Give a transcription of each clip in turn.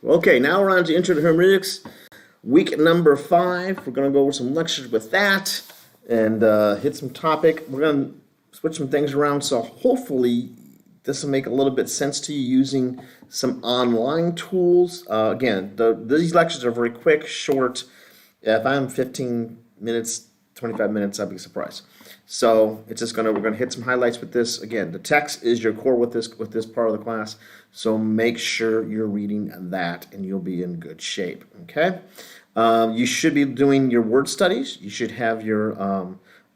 Okay, now we're on to Intro to Hermeneutics, week number 5. We're going to go over some lectures with that and hit some topic. We're going to switch some things around, so hopefully this will make a little bit sense to you using some online tools. Again, these lectures are very quick, short. If I'm 15 minutes, 25 minutes, I'd be surprised. So it's just we're gonna hit some highlights with this. Again, the text is your core with this part of the class. So make sure you're reading that, and you'll be in good shape. Okay. You should be doing your word studies. You should have your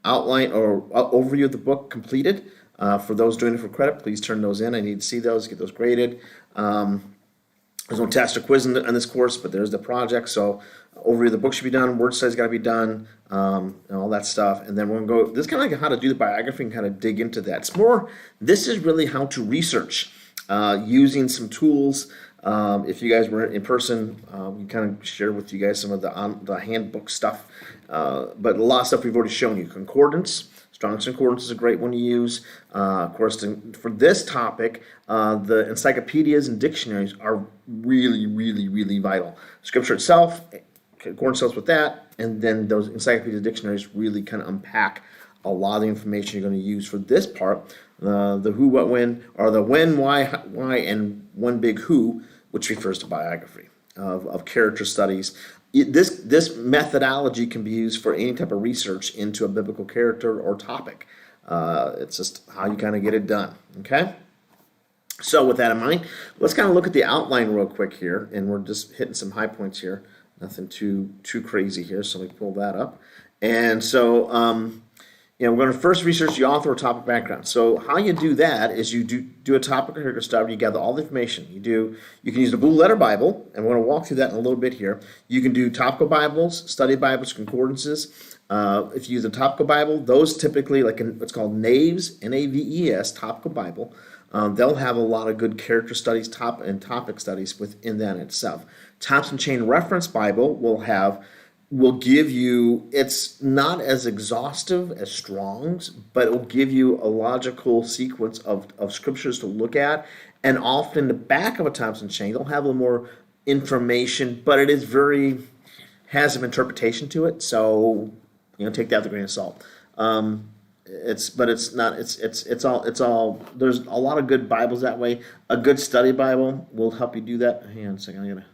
outline or overview of the book completed. For those doing it for credit, please turn those in. I need to see those, get those graded. There's no test or quiz on this course, but there's the project. So overview of the book should be done. Word studies got to be done, and all that stuff. And then we're going to go. This is kind of like how to do the biography and kind of dig into that. It's more. This is really how to research using some tools. If you guys were in person, we kind of shared with you guys some of the handbook stuff. But a lot of stuff we've already shown you. Concordance. Strong's Concordance is a great one to use. Of course, for this topic, the encyclopedias and dictionaries are really, really, really vital. Scripture itself, concordance helps with that, and then those encyclopedias and dictionaries really kind of unpack a lot of the information you're going to use for this part. The who, what, when, or the when, why, and one big who, which refers to biography of character studies. This methodology can be used for any type of research into a biblical character or topic. It's just how you kind of get it done, okay? So with that in mind, let's kind of look at the outline real quick here, and we're just hitting some high points here. Nothing too crazy here, so let me pull that up. And so, we're going to first research the author or topic background. So how you do that is you do a topic or character study. You gather all the information. You can use the Blue Letter Bible, and we're going to walk through that in a little bit here. You can do topical Bibles, study Bibles, concordances. If you use a topical Bible, those typically, like what's called NAVES, N-A-V-E-S, topical Bible, they'll have a lot of good character studies, topic studies within that itself. Thompson Chain Reference Bible will give you, it's not as exhaustive as Strong's, but it will give you a logical sequence of scriptures to look at. And often the back of a Thompson Chain, they'll have a little more information, but it is has some interpretation to it. So, take that with a grain of salt. It's all, there's a lot of good Bibles that way. A good study Bible will help you do that. Hang on a second, I gotta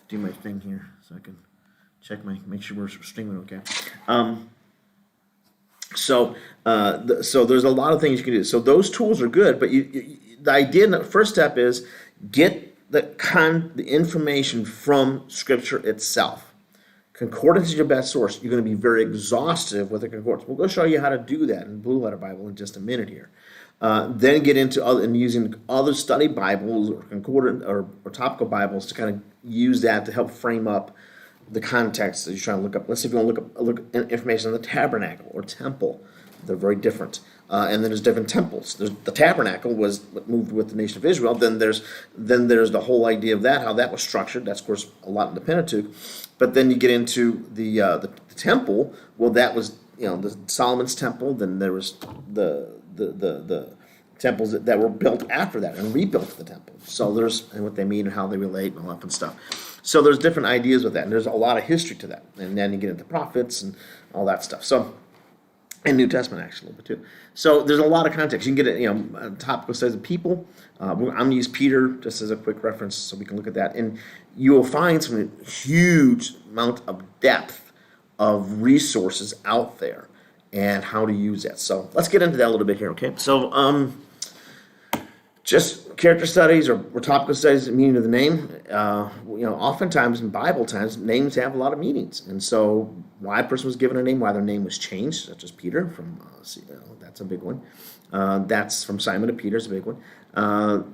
do my thing here so I can check make sure we're streaming okay. So there's a lot of things you can do. So those tools are good, but the idea, the first step is get the information from Scripture itself. Concordance is your best source. You're going to be very exhaustive with a concordance. We'll go show you how to do that in Blue Letter Bible in just a minute here. Then get into using other study Bibles or concordant or topical Bibles to kind of use that to help frame up the context that you're trying to look up. Let's see if you want to look at information on the tabernacle or temple. They're very different. And then there's different temples. The tabernacle was what moved with the nation of Israel. Then there's the whole idea of that, how that was structured. That's of course a lot in the Pentateuch. But then you get into the temple. Well, that was the Solomon's temple. Then there was the temples that were built after that and rebuilt the temple. So and what they mean and how they relate and all that fun stuff. So there's different ideas with that, and there's a lot of history to that. And then you get into prophets and all that stuff. So, and New Testament actually a little bit too. So there's a lot of context. You can get it, topical studies of people. I'm going to use Peter just as a quick reference so we can look at that. And you will find some huge amount of depth of resources out there and how to use that. So let's get into that a little bit here, okay? So just character studies or topical studies, the meaning of the name. Oftentimes in Bible times, names have a lot of meanings, and so why a person was given a name, why their name was changed, such as Peter from that's a big one. That's from Simon to Peter is a big one.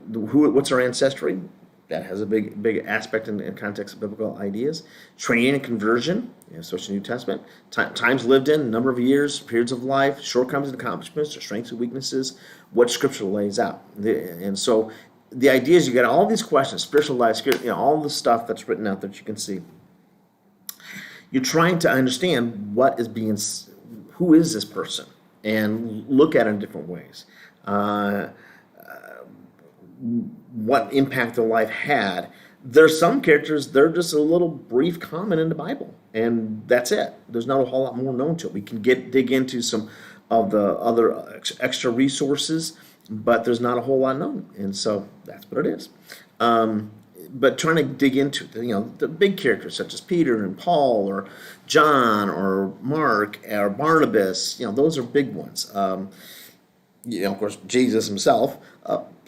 What's our ancestry? That has a big aspect in the context of biblical ideas. Training and conversion, especially New Testament. Times lived in, number of years, periods of life, shortcomings and accomplishments, or strengths and weaknesses, what Scripture lays out. And so the idea is you got all these questions, spiritual life, all the stuff that's written out that you can see. You're trying to understand who is this person, and look at it in different ways. what impact their life had. There's some characters, they're just a little brief comment in the Bible, and that's it. There's not a whole lot more known to it. We can dig into some of the other extra resources, but there's not a whole lot known, and so that's what it is. But trying to dig into the big characters such as Peter and Paul or John or Mark or Barnabas, those are big ones. Of course, Jesus himself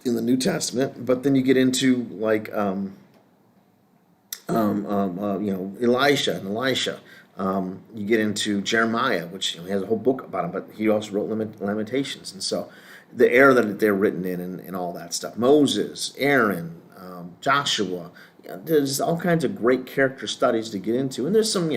in the New Testament, but then you get into like Elisha and Elisha. You get into Jeremiah, which has a whole book about him, but he also wrote Lamentations, and so the era that they're written in and all that stuff. Moses, Aaron, Joshua. There's all kinds of great character studies to get into, and there's some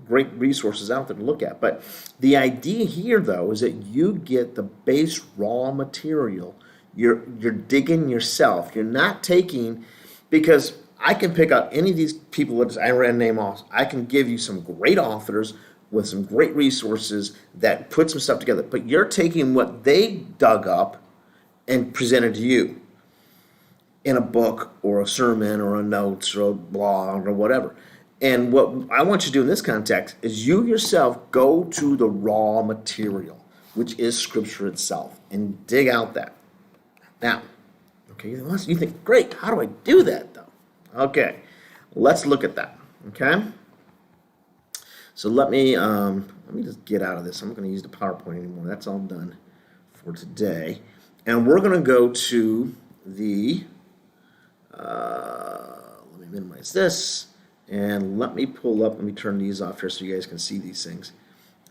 great resources out there to look at. But the idea here, though, is that you get the base raw material. You're digging yourself. You're not taking, because I can pick out any of these people that I ran name off. I can give you some great authors with some great resources that put some stuff together. But you're taking what they dug up and presented to you in a book or a sermon or a notes or a blog or whatever. And what I want you to do in this context is you yourself go to the raw material, which is Scripture itself, and dig out that. Now, okay, you think, great, how do I do that, though? Okay, let's look at that, okay? So let me just get out of this. I'm not going to use the PowerPoint anymore. That's all done for today. And we're going to go to the, let me minimize this, and let me turn these off here so you guys can see these things.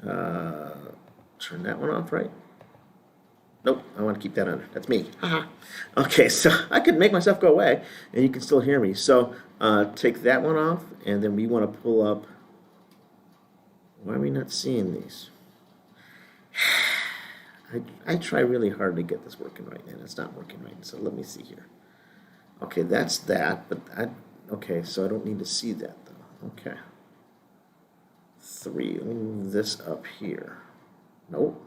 Turn that one off, right? Nope, I want to keep that under. That's me. Haha. Okay, so I could make myself go away, and you can still hear me. So take that one off, and then we want to pull up. Why are we not seeing these? I try really hard to get this working right, and it's not working right. So let me see here. Okay, that's that, but okay, so I don't need to see that, though. Okay. 3, let me move this up here. Nope.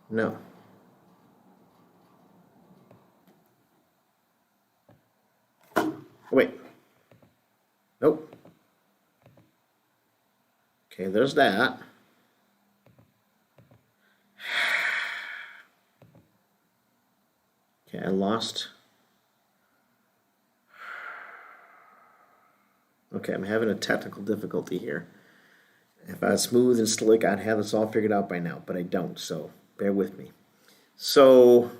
No. Wait. Nope. Okay, there's that. Okay, I lost. Okay, I'm having a technical difficulty here. If I was smooth and slick, I'd have this all figured out by now, but I don't, so bear with me. So,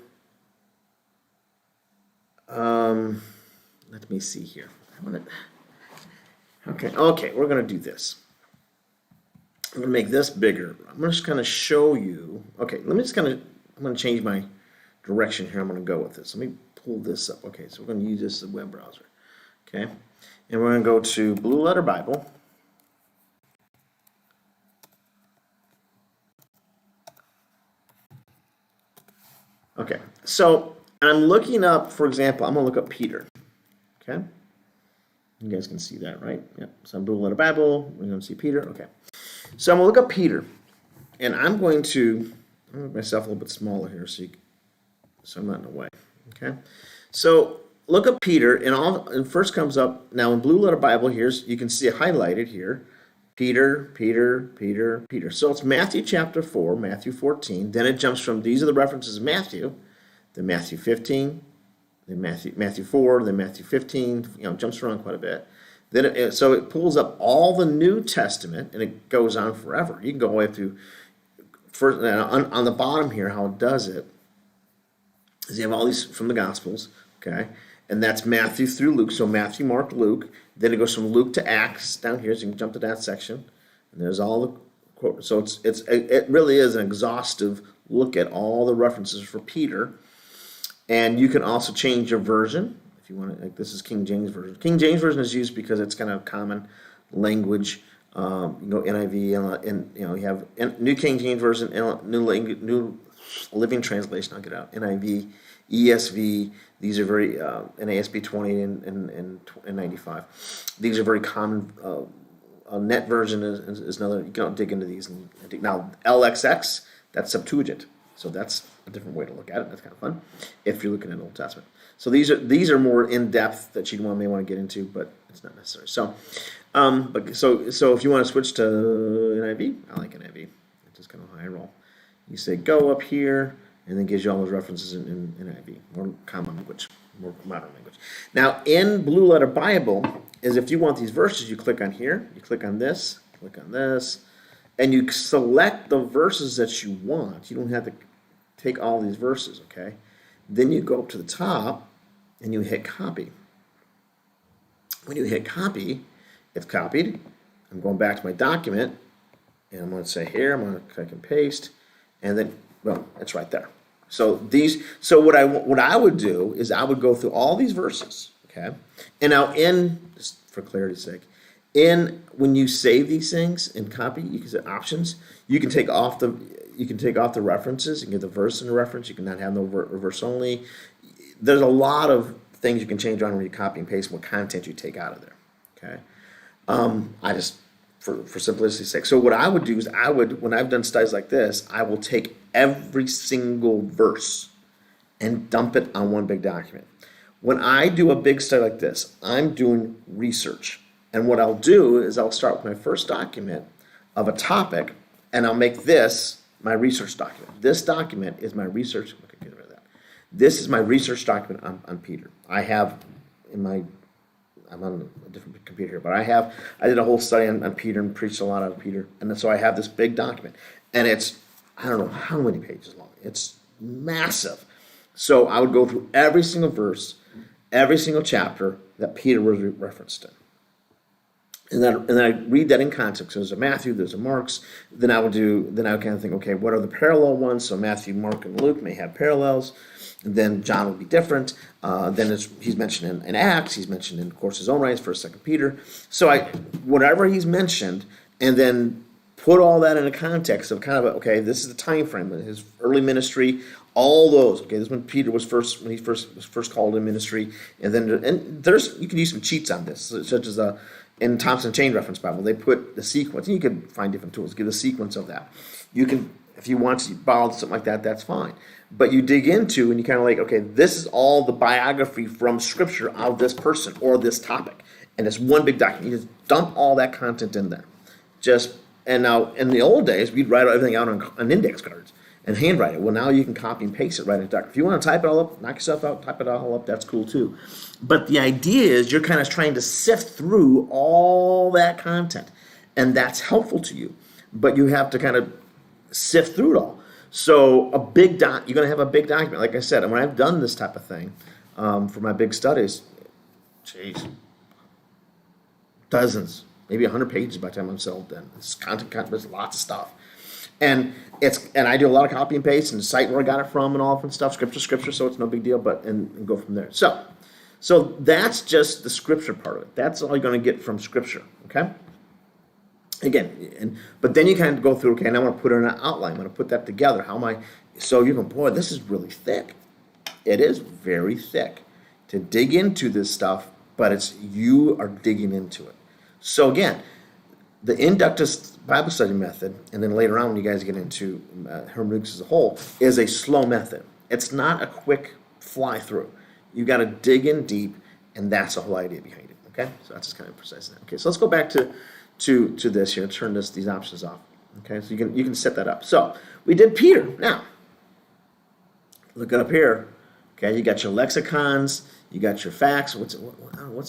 let me see here. Okay, we're going to do this. I'm going to make this bigger. I'm going to just kind of show you. Okay, I'm going to change my direction here. I'm going to go with this. Let me pull this up. Okay, so we're going to use this as a web browser. Okay, and we're going to go to Blue Letter Bible. Okay, so I'm looking up, for example, I'm going to look up Peter. Okay, you guys can see that, right? Yep, so I'm Blue Letter Bible. We're going to see Peter. Okay, so I'm going to look up Peter, and I'm going to make myself a little bit smaller here so I'm not in the way. Okay, so look up Peter, and first comes up, now in Blue Letter Bible, you can see it highlighted here. Peter, Peter, Peter, Peter. So it's Matthew chapter 4, Matthew 14. Then it jumps from, these are the references of Matthew, then Matthew 15, then Matthew 4, then Matthew 15, jumps around quite a bit. Then so it pulls up all the New Testament, and it goes on forever. You can go away through, first, on the bottom here, how it does it, is you have all these from the Gospels, okay? And that's Matthew through Luke. So Matthew, Mark, Luke. Then it goes from Luke to Acts down here. So you can jump to that section. And there's all the quote. So it really is an exhaustive look at all the references for Peter. And you can also change your version if you want to. Like this is King James version. King James version is used because it's kind of common language. You go NIV and you have New King James version, New Living Translation. I'll get out NIV. ESV, these are very, and ASB 20 and 95. These are very common. Net version is another, you can dig into these. Now, LXX, that's Septuagint. So that's a different way to look at it. That's kind of fun if you're looking at Old Testament. So these are more in depth that you may want to get into, but it's not necessary. So, so if you want to switch to NIV, I like NIV. It's just kind of high roll. You say go up here, and then gives you all those references in NIV, more common language, more modern language. Now in Blue Letter Bible is if you want these verses, you click on here, you click on this, and you select the verses that you want. You don't have to take all these verses, okay? Then you go up to the top and you hit copy. When you hit copy, it's copied. I'm going back to my document, and I'm going to say here, I'm going to click and paste, and then, well, it's right there. So what I would do is I would go through all these verses, okay? And now just for clarity's sake, when you save these things and copy, you can set options. You can take off the references. You can get the verse and the reference. You can not have no verse only. There's a lot of things you can change on when you copy and paste what content you take out of there. Okay. I just for simplicity's sake. So what I would do is when I've done studies like this, I will take every single verse and dump it on one big document. When I do a big study like this, I'm doing research. And what I'll do is I'll start with my first document of a topic, and I'll make this my research document. This document is my research. Okay, get rid of that. This is my research document on Peter. I'm on a different computer here, but I did a whole study on Peter and preached a lot on Peter. And so I have this big document, and it's, I don't know how many pages long. It's massive. So I would go through every single verse, every single chapter that Peter was referenced in. And then I read that in context. So there's a Matthew, there's a Mark's. Then I would kind of think, okay, what are the parallel ones? So Matthew, Mark, and Luke may have parallels. And then John would be different. Then he's mentioned in Acts. He's mentioned in, of course, his own writings, 1st, 2nd Peter. So whatever he's mentioned, and then put all that in a context of kind of okay, this is the time frame, his early ministry, all those. Okay, this is when Peter was when he was first called in ministry, and there's you can use some cheats on this, such as in Thompson Chain Reference Bible, they put the sequence, and you can find different tools, give the sequence of that. You can, if you want to borrow something like that, that's fine. But you dig into, and you kind of like, okay, this is all the biography from Scripture of this person or this topic. And it's one big document. You just dump all that content in there. And now, in the old days, we'd write everything out on index cards and handwrite it. Well, now you can copy and paste it right in the document. If you want to type it all up, knock yourself out, type it all up, that's cool too. But the idea is you're kind of trying to sift through all that content, and that's helpful to you. But you have to kind of sift through it all. So you're going to have a big document. Like I said, and when I've done this type of thing for my big studies, dozens, maybe 100 pages by the time I'm settled done. It's content, there's lots of stuff. And I do a lot of copy and paste and the site where I got it from and all different stuff, scripture, so it's no big deal, and go from there. So that's just the scripture part of it. That's all you're going to get from scripture, okay? Again, but then you kind of go through, okay, and I want to put it in an outline. I'm going to put that together. So you go, boy, this is really thick. It is very thick to dig into this stuff, but you are digging into it. So again, the inductive Bible study method, and then later on when you guys get into hermeneutics as a whole, is a slow method. It's not a quick fly through. You got to dig in deep, and that's the whole idea behind it. Okay, so that's just kind of precise now. Okay, so let's go back to this here. Turn these options off. Okay, so you can set that up. So we did Peter. Now look up here. Okay, you got your lexicons, you got your facts. What's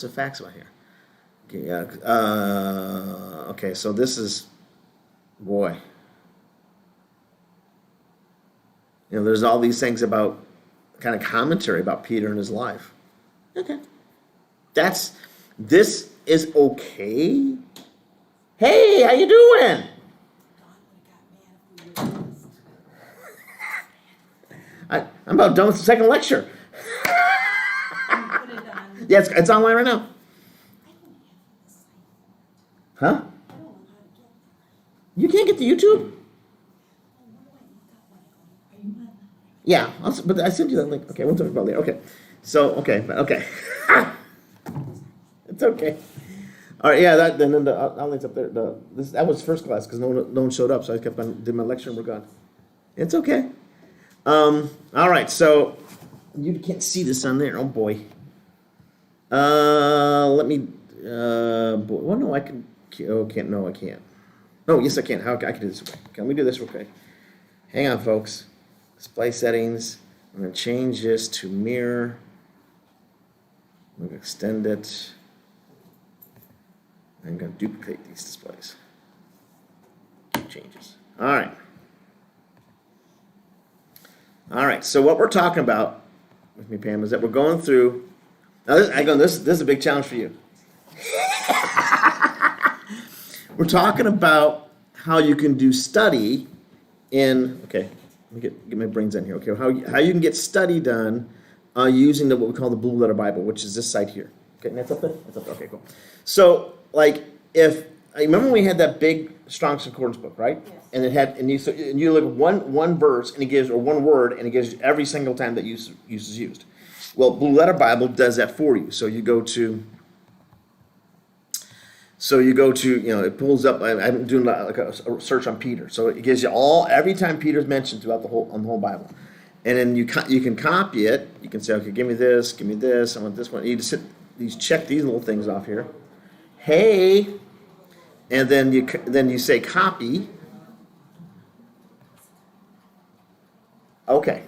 the facts about here? Okay, okay, so this is, boy. There's all these things about kind of commentary about Peter and his life. Okay. This is okay. Hey, how you doing? I'm about done with the second lecture. Yeah, it's online right now. Huh? You can't get the YouTube? Yeah, but I sent you that link. Okay, we'll talk about it later. Okay, so okay. It's okay. All right, yeah. Then the outlines up there. That was first class because no one showed up, so I kept on did my lecture and we're gone. It's okay. All right, so you can't see this on there. Oh boy. Let me. Well, no, I can. Oh, can't. No, I can't. No, yes, I can. How I can do this? Okay, let me do this real quick. Hang on, folks. Display settings. I'm gonna change this to mirror. I'm gonna extend it. I'm gonna duplicate these displays. Changes. All right. All right. So what we're talking about with me, Pam, is that we're going through. Now, this is a big challenge for you. We're talking about how you can do study in. Okay, let me get my brains in here. Okay, how you can get study done using what we call the Blue Letter Bible, which is this site here. Okay, and that's up there. That's up there. Okay, cool. So, like, if I remember when we had that big Strong's Concordance book, right? Yes. And it had, and you look at one verse, and it gives, or one word, and it gives you every single time that use is used. Well, Blue Letter Bible does that for you. So you go to, it pulls up. I'm doing like a search on Peter, so it gives you every time Peter's mentioned throughout the whole Bible, and then you can copy it. You can say, okay, give me this, I want this one. You just check these little things off here. Hey, and then you say copy. Okay,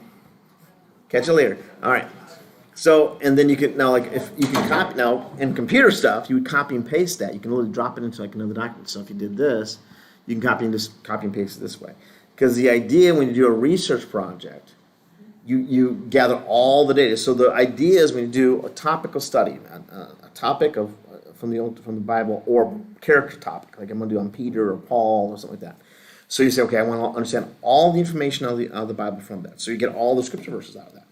catch you later. All right. So, and then you can now, like, if you can copy now in computer stuff, you would copy and paste that. You can literally drop it into like another document. So if you did this, you can copy and paste it this way. Because the idea when you do a research project, you gather all the data. So the idea is when you do a topical study, a topic from the Bible, or character topic, like I'm going to do on Peter or Paul or something like that. So you say, okay, I want to understand all the information out of the Bible from that. So you get all the scripture verses out of that.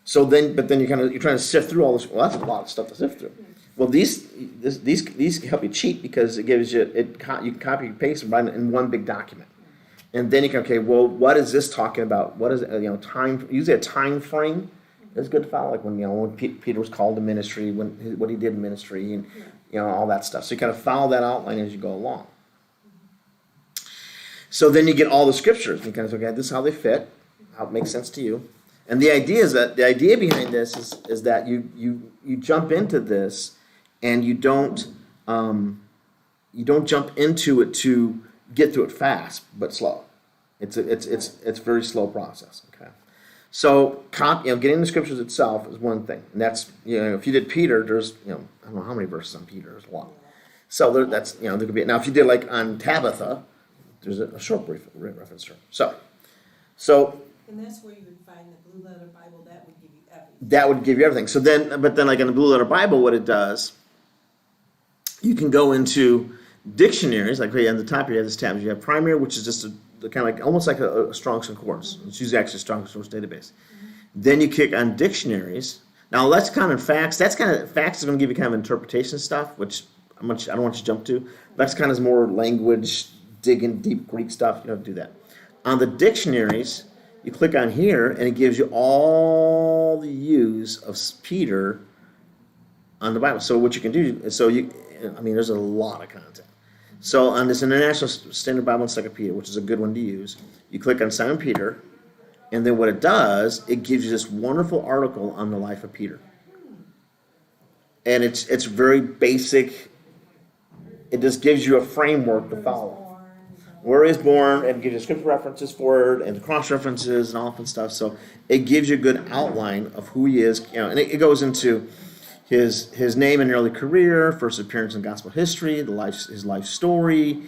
So then, but then you're trying to sift through all this. Well, that's a lot of stuff to sift through. Well, these help you cheat because it gives you you can copy and paste and write it in one big document, and then you can, okay, well, what is this talking about? What is time? Usually a time frame is good to follow, like when Peter was called to ministry, what he did in ministry, and all that stuff. So you kind of follow that outline as you go along. So then you get all the scriptures. And you kind of okay, this is how they fit, how it makes sense to you. And the idea behind this is that you jump into this, and you don't jump into it to get through it fast, but slow. It's a very slow process. Okay, so getting the scriptures itself is one thing, and that's if you did Peter, there's I don't know how many verses on Peter, there's a lot. So there could be now if you did like on Tabitha, there's a short brief reference to her. So. And that's where you would find the Blue Letter Bible. That would give you everything. That would give you everything. So then, but then, like in the Blue Letter Bible, what it does, you can go into dictionaries. Like on the top here, you have this tab. You have primary, which is just kind of like almost like a Strong's Concordance. It's usually actually a Strong's Concordance database. Mm-hmm. Then you click on dictionaries. Now that's kind of facts. Facts is going to give you kind of interpretation stuff, which I don't want you to jump to. That's kind of more language, digging deep Greek stuff. You don't do that. On the dictionaries, you click on here, and it gives you all the use of Peter on the Bible. So what you can do, there's a lot of content. So on this International Standard Bible Encyclopedia, which is a good one to use, you click on Simon Peter, and then what it does, it gives you this wonderful article on the life of Peter. And it's very basic. It just gives you a framework to follow. Where he was born, and gives you scripture references for it, and cross references and all that stuff. So it gives you a good outline of who he is, and it goes into his name and early career, first appearance in gospel history, his life story,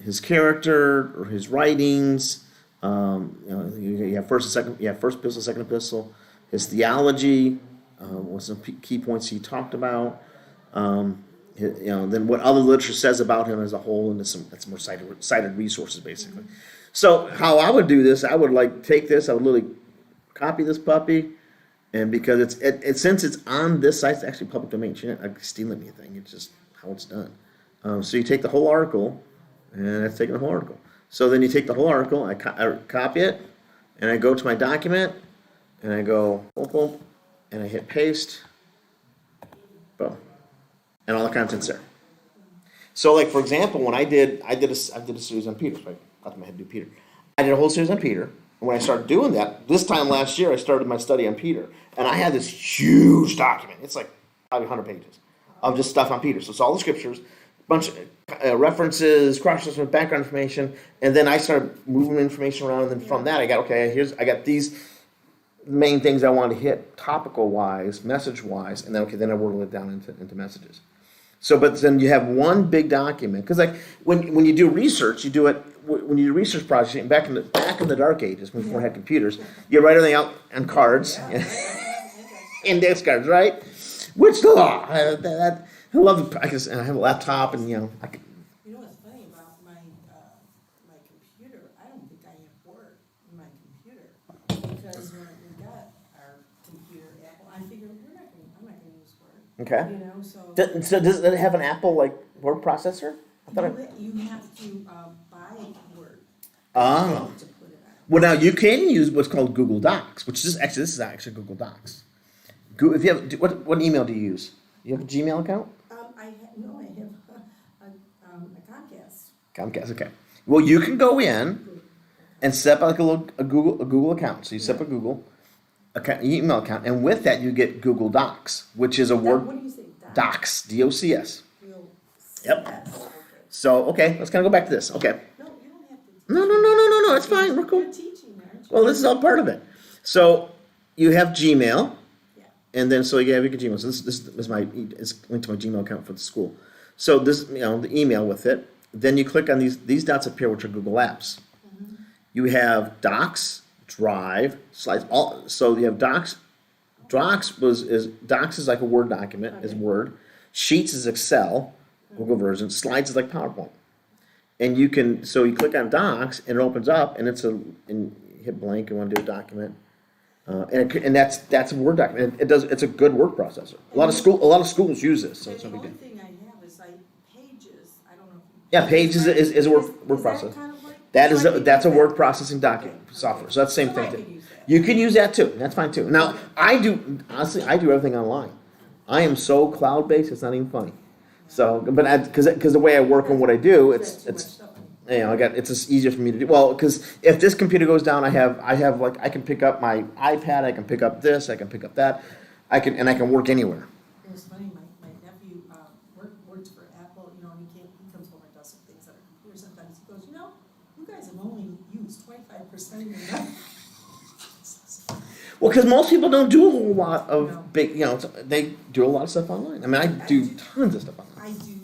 his character or his writings. You have first epistle, second epistle, his theology, what some key points he talked about. Then what other literature says about him as a whole, and that's more cited resources, basically. So how I would do this, I would take this, I would literally copy this puppy, and because since it's on this site, it's actually public domain. You're not stealing anything. It's just how it's done. So you take the whole article, and that's taking the whole article. So then you take the whole article, I copy it, and I go to my document, and I go boom, boom, and I hit paste, boom. And all the content's there. So, like for example, when I did a series on Peter. So I thought I had to do Peter. I did a whole series on Peter, when I started doing that, this time last year, I started my study on Peter. And I had this huge document. It's like probably 100 pages of just stuff on Peter. So it's all the scriptures, bunch of references, cross-reference, background information. And then I started moving information around. And then from that, I got these main things I want to hit topical wise, message wise, and then I whittle it down into messages. So, but then you have one big document because, like, when you do research, you do it when you do research projects. Back in the dark ages, when we had computers, you write everything out on cards, index cards, right? Which I love. I have a laptop, and I can. You know what's funny about my computer? I don't think I have Word in my computer because when we got our computer, Apple, I figured I'm not gonna use Word. Okay. You know, so. So does it have an Apple like word processor? You have to buy Word. Oh. To put it on. Well, now you can use what's called Google Docs, which is actually Google Docs. If you have what email do you use? You have a Gmail account? I have a Comcast. Comcast, okay. Well, you can go in and set up like a Google account. So you set up a Google email account, and with that you get Google Docs, which is a word. What do you say? Docs, DOCS. Yep. Okay. So let's kind of go back to this. Okay. No, you don't have to. No. It's fine. We're cool. You're teaching, aren't you? Well, this is all part of it. So you have Gmail. Yeah. And then, so you have your Gmail. So this is it's linked to my Gmail account for the school. So this, the email with it. Then you click on these dots appear, which are Google Apps. Mm-hmm. You have Docs, Drive, Slides. So you have Docs. Docs is like a Word document, is Word. Sheets is Excel, Google version. Slides is like PowerPoint. And you click on Docs and it opens up, and and you hit blank. You want to do a document. And that's a Word document. It's a good word processor. A lot of schools use this, so it's no The big only deal. thing I have is Pages. I don't know. Yeah, Pages is a word processor. Kind of like, That's a word processing document software. So that's the same thing too. You can use that too. That's fine too. Now I do everything online. I am so cloud based. It's not even funny. So, but because the way I work and what I do, it's just easier for me to do. Well, because if this computer goes down, I have like I can pick up my iPad, I can pick up this, I can pick up that, I can work anywhere. It was funny. My nephew works for Apple. And he comes home and does some things on a computer. Sometimes he goes, you guys have only used 25% of your money. Well, because most people don't do a whole lot of big, they do a lot of stuff online. I mean, I do tons of stuff online. I do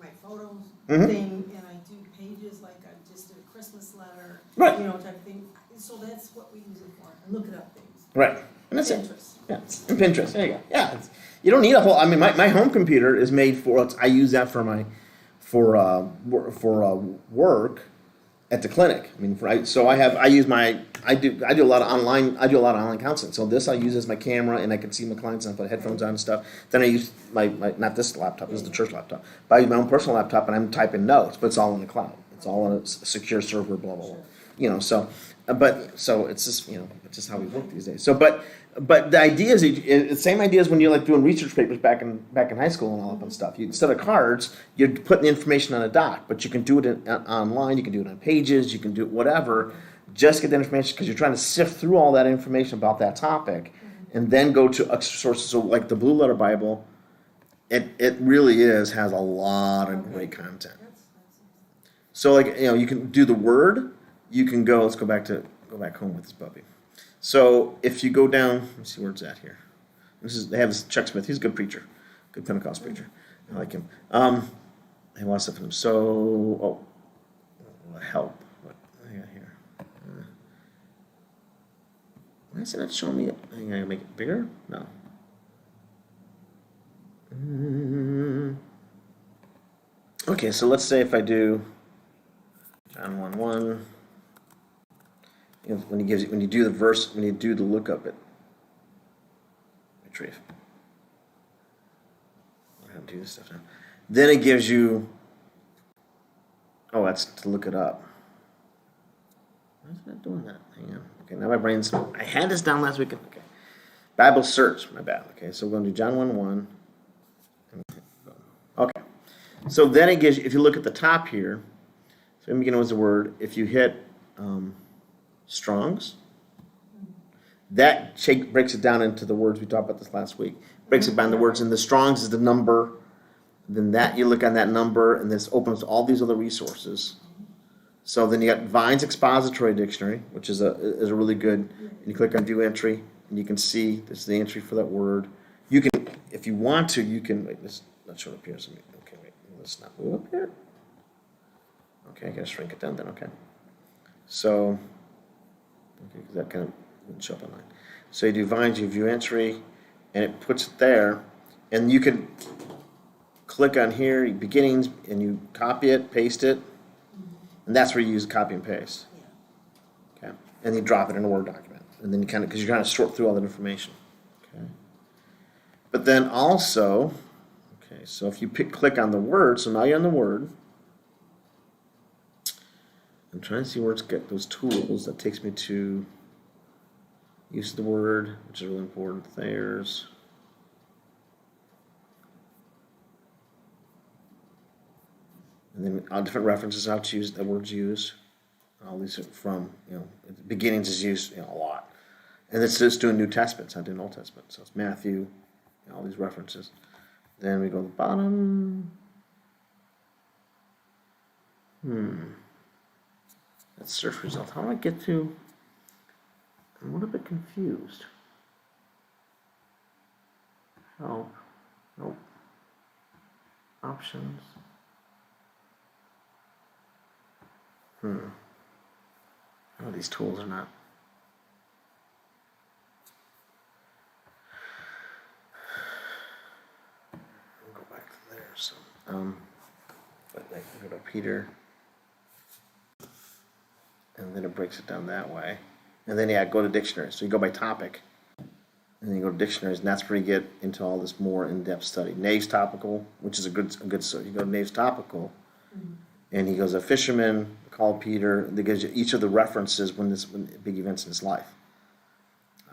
my photos Mhm. thing, and I do Pages like I just did a Christmas letter, Right. type of thing. So that's what we use it for. And looking up things. Right. And that's it. Pinterest. Yeah. And Pinterest. There you go. Yeah. You don't need a whole. I mean, my home computer is made for. I use that for work at the clinic. I mean, I do a lot of online counseling. So this I use as my camera, and I can see my clients and I put headphones on and stuff. Then I use my not this laptop. This is the church laptop. But I use my own personal laptop, and I'm typing notes. But it's all in the cloud. It's all on a secure server. Blah blah blah. So it's just it's just how we work these days. So but the idea is the same idea as when you're like doing research papers back in high school and all that fun stuff. Instead of cards, you're putting the information on a doc, but you can do it online. You can do it on Pages. You can do it whatever. Just get the information because you're trying to sift through all that information about that topic, and then go to extra sources. So like the Blue Letter Bible, it really has a lot of great content. So like you can do the Word. You can go. Let's go back home with this puppy. So if you go down, let me see where it's at here. They have this Chuck Smith. He's a good preacher, good Pentecost preacher. I like him. I have a lot of stuff in him. So help. What I got here? Why is it not showing me it? I gotta make it bigger. No. Okay, so let's say if I do John 1:1. When you do the verse, when you do the lookup, retrieve. I don't do this stuff now. Then it gives you. Oh, that's to look it up. Why is it not doing that? Hang on. Okay, now my brain's. I had this down last week. Okay, Bible search. My bad. Okay, so we're going to do John 1:1. Okay, so then it gives you. If you look at the top here, so in the beginning was the word. If you hit. Strong's. That breaks it down into the words. We talked about this last week. Breaks it down to words, and the Strong's is the number. Then that you look on that number, and this opens all these other resources. So then you got Vine's Expository Dictionary, which is a really good. And you click on View Entry, and you can see this is the entry for that word. You can, if you want to, you can. Wait, let's show it up here. So, okay, wait, let's not move up here. Okay, I gotta shrink it down then. Okay, so okay, that kind of wouldn't show up online. So you do Vine's, you view entry, and it puts it there, and you can click on here, beginnings, and you copy it, paste it, and that's where you use copy and paste. Okay, and you drop it in a Word document, and then you kind of because you're trying to sort through all that information. Okay, but then also, okay, so if you click on the word, so now you're on the word. I'm trying to see where it's got those tools. That takes me to use of the word, which is really important. There's and then all different references how to use the words used. All these are from beginnings is used a lot, and it's just doing New Testament. It's not doing Old Testament. So it's Matthew, all these references. Then we go to the bottom. That's search result. How do I get to? I'm a little bit confused. Help. Nope. Options. Oh, these tools are not. I'll go back to there. So, but I can go to Peter. And then it breaks it down that way. And then, go to dictionaries. So you go by topic. And then you go to dictionaries, and that's where you get into all this more in-depth study. Nave's topical, which is a good so you go to Nave's topical, and he goes, a fisherman called Peter. That gives you each of the references when big events in his life.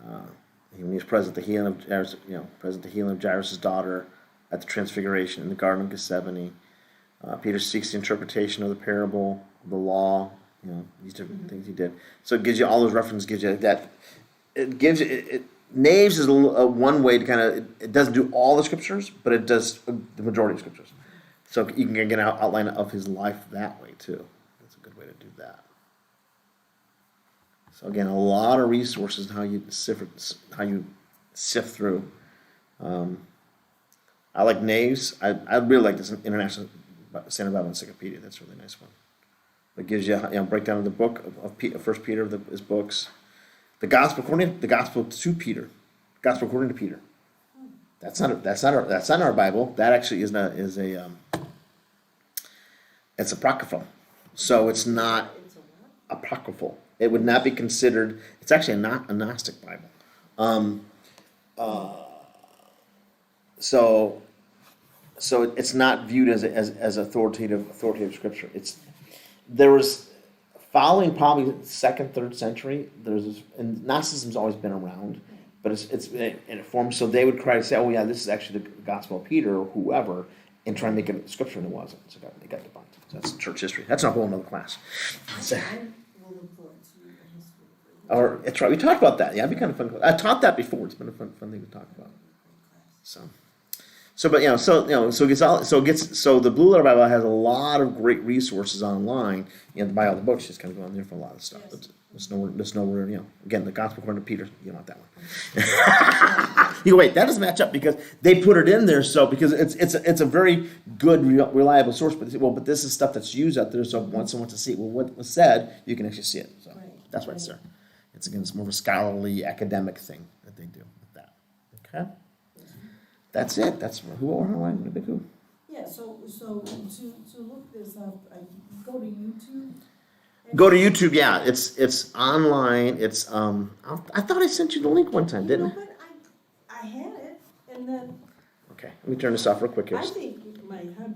When he was present, the healing of Jairus, present the healing of Jairus' daughter at the Transfiguration in the Garden of Gethsemane. Peter seeks the interpretation of the parable, the law. These different things he did. So it gives you all those references. Gives you that. It gives you. Naves is one way to kind of. It doesn't do all the scriptures, but it does the majority of scriptures. So you can get an outline of his life that way too. That's a good way to do that. So again, a lot of resources on how you sift through. I like Naves. I really like this International Standard Bible Encyclopedia. That's a really nice one. It gives you a breakdown of the book of First Peter, his books, the gospel to Peter, gospel according to Peter. That's not our Bible. That actually is it's apocryphal. So it's not apocryphal. It would not be considered. It's actually a Gnostic Bible. So it's not viewed as authoritative scripture. There was following probably 2nd, 3rd century. And Gnosticism's always been around, but it's in a form. So they would try to say, "Oh yeah, this is actually the Gospel of Peter or whoever," and try and make it a scripture, and it wasn't. So it got debunked. So that's church history. That's a whole other class. So, or it's right. We talked about that. Yeah, it'd be kind of fun. I taught that before. It's been a fun thing to talk about. So the Blue Letter Bible has a lot of great resources online. To buy all the books, just kind of go on there for a lot of stuff. But there's nowhere. Again, the Gospel according to Peter. You don't want that one. You go, wait, that doesn't match up because they put it in there. So because it's a very good, reliable source. But they say, but this is stuff that's used out there. So once someone wants to see it, what was said, you can actually see it. So that's why it's there. It's more of a scholarly academic thing that they do with that. Okay. That's it. That's who or how I'm going to who. Yeah. So to look this up, go to YouTube. Go to YouTube. Yeah, it's online. It's I thought I sent you the link one time, didn't I? But I had it, and then. Okay, let me turn this off real quick here. I think my husband.